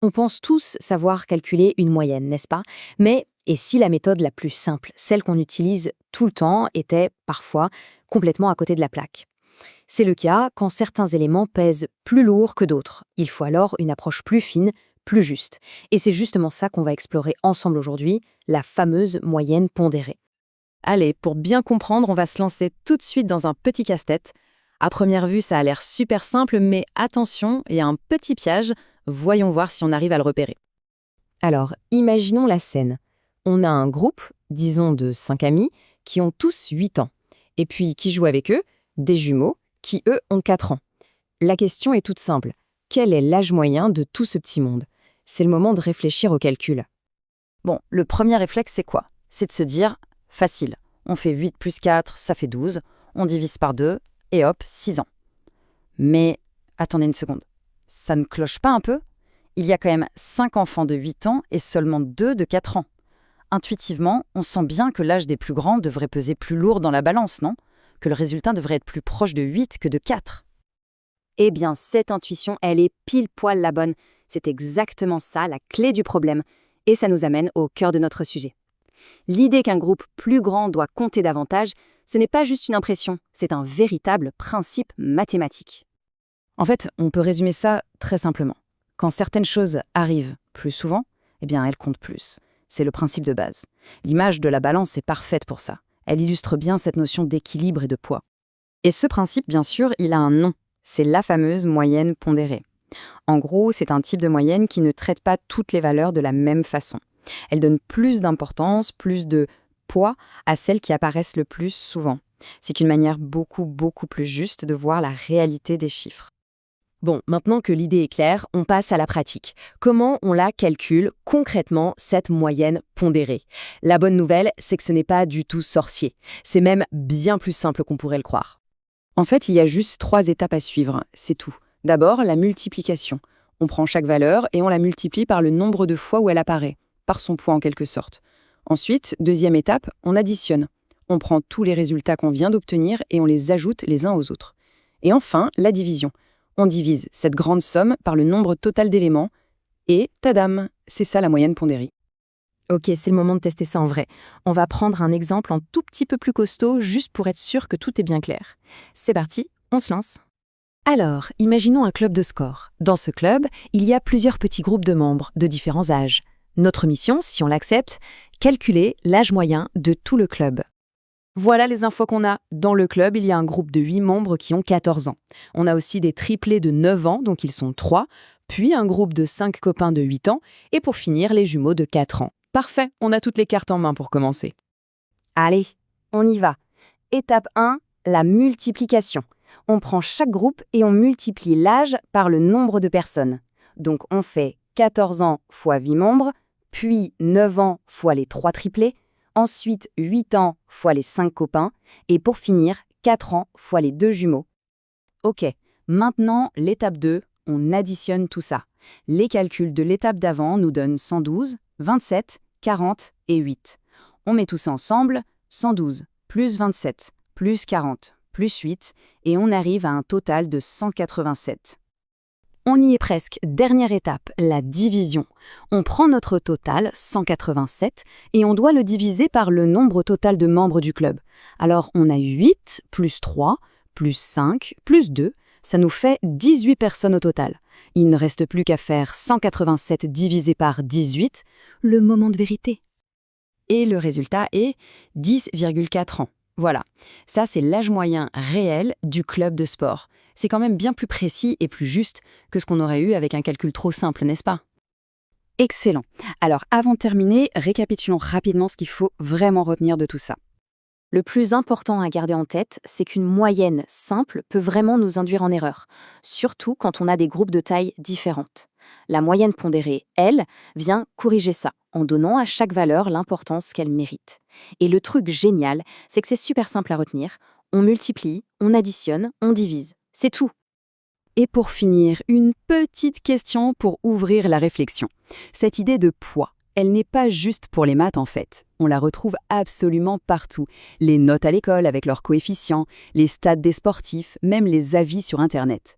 On pense tous savoir calculer une moyenne, n'est-ce pas? Mais et si la méthode la plus simple, celle qu'on utilise tout le temps, était parfois complètement à côté de la plaque? C'est le cas quand certains éléments pèsent plus lourd que d'autres. Il faut alors une approche plus fine, plus juste. Et c'est justement ça qu'on va explorer ensemble aujourd'hui, la fameuse moyenne pondérée. Allez, pour bien comprendre, on va se lancer tout de suite dans un petit casse-tête. À première vue, ça a l'air super simple, mais attention, il y a un petit piège. Voyons voir si on arrive à le repérer. Alors, imaginons la scène. On a un groupe, disons de 5 amis, qui ont tous 8 ans. Et puis, qui jouent avec eux, des jumeaux, qui eux ont 4 ans. La question est toute simple. Quel est l'âge moyen de tout ce petit monde? C'est le moment de réfléchir au calcul. Bon, le premier réflexe, c'est quoi? C'est de se dire, facile, on fait 8 plus 4, ça fait 12, on divise par 2, et hop, 6 ans. Mais, attendez une seconde, ça ne cloche pas un peu? Il y a quand même 5 enfants de 8 ans et seulement 2 de 4 ans. Intuitivement, on sent bien que l'âge des plus grands devrait peser plus lourd dans la balance, non? Que le résultat devrait être plus proche de 8 que de 4. Eh bien, cette intuition, elle est pile poil la bonne. C'est exactement ça, la clé du problème. Et ça nous amène au cœur de notre sujet. L'idée qu'un groupe plus grand doit compter davantage, ce n'est pas juste une impression, c'est un véritable principe mathématique. En fait, on peut résumer ça très simplement. Quand certaines choses arrivent plus souvent, eh bien, elles comptent plus. C'est le principe de base. L'image de la balance est parfaite pour ça. Elle illustre bien cette notion d'équilibre et de poids. Et ce principe, bien sûr, il a un nom. C'est la fameuse moyenne pondérée. En gros, c'est un type de moyenne qui ne traite pas toutes les valeurs de la même façon. Elle donne plus d'importance, plus de poids à celles qui apparaissent le plus souvent. C'est une manière beaucoup plus juste de voir la réalité des chiffres. Bon, maintenant que l'idée est claire, on passe à la pratique. Comment on la calcule concrètement, cette moyenne pondérée? La bonne nouvelle, c'est que ce n'est pas du tout sorcier. C'est même bien plus simple qu'on pourrait le croire. En fait, il y a juste 3 étapes à suivre, c'est tout. D'abord, la multiplication. On prend chaque valeur et on la multiplie par le nombre de fois où elle apparaît, par son poids en quelque sorte. Ensuite, deuxième étape, on additionne. On prend tous les résultats qu'on vient d'obtenir et on les ajoute les uns aux autres. Et enfin, la division. On divise cette grande somme par le nombre total d'éléments et, tadam, c'est ça la moyenne pondérée. Ok, c'est le moment de tester ça en vrai. On va prendre un exemple un tout petit peu plus costaud, juste pour être sûr que tout est bien clair. C'est parti, on se lance. Alors, imaginons un club de sport. Dans ce club, il y a plusieurs petits groupes de membres de différents âges. Notre mission, si on l'accepte, calculer l'âge moyen de tout le club. Voilà les infos qu'on a. Dans le club, il y a un groupe de 8 membres qui ont 14 ans. On a aussi des triplés de 9 ans, donc ils sont 3, puis un groupe de 5 copains de 8 ans, et pour finir, les jumeaux de 4 ans. Parfait, on a toutes les cartes en main pour commencer. Allez, on y va. Étape 1, la multiplication. On prend chaque groupe et on multiplie l'âge par le nombre de personnes. Donc on fait 14 ans fois 8 membres, puis 9 ans fois les 3 triplés, ensuite 8 ans fois les 5 copains, et pour finir, 4 ans fois les 2 jumeaux. Ok, maintenant, l'étape 2, on additionne tout ça. Les calculs de l'étape d'avant nous donnent 112, 27, 40 et 8. On met tout ça ensemble, 112 plus 27 plus 40 plus 8, et on arrive à un total de 187. On y est presque. Dernière étape, la division. On prend notre total, 187, et on doit le diviser par le nombre total de membres du club. Alors on a 8 plus 3 plus 5 plus 2, ça nous fait 18 personnes au total. Il ne reste plus qu'à faire 187 divisé par 18, le moment de vérité. Et le résultat est 10,4 ans. Voilà, ça c'est l'âge moyen réel du club de sport. C'est quand même bien plus précis et plus juste que ce qu'on aurait eu avec un calcul trop simple, n'est-ce pas? Excellent. Alors avant de terminer, récapitulons rapidement ce qu'il faut vraiment retenir de tout ça. Le plus important à garder en tête, c'est qu'une moyenne simple peut vraiment nous induire en erreur, surtout quand on a des groupes de taille différentes. La moyenne pondérée, elle, vient corriger ça, en donnant à chaque valeur l'importance qu'elle mérite. Et le truc génial, c'est que c'est super simple à retenir. On multiplie, on additionne, on divise. C'est tout. Et pour finir, une petite question pour ouvrir la réflexion. Cette idée de poids, elle n'est pas juste pour les maths en fait. On la retrouve absolument partout. Les notes à l'école avec leurs coefficients, les stats des sportifs, même les avis sur Internet.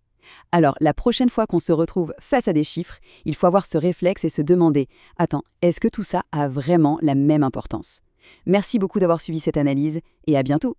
Alors, la prochaine fois qu'on se retrouve face à des chiffres, il faut avoir ce réflexe et se demander « Attends, est-ce que tout ça a vraiment la même importance ?» Merci beaucoup d'avoir suivi cette analyse et à bientôt.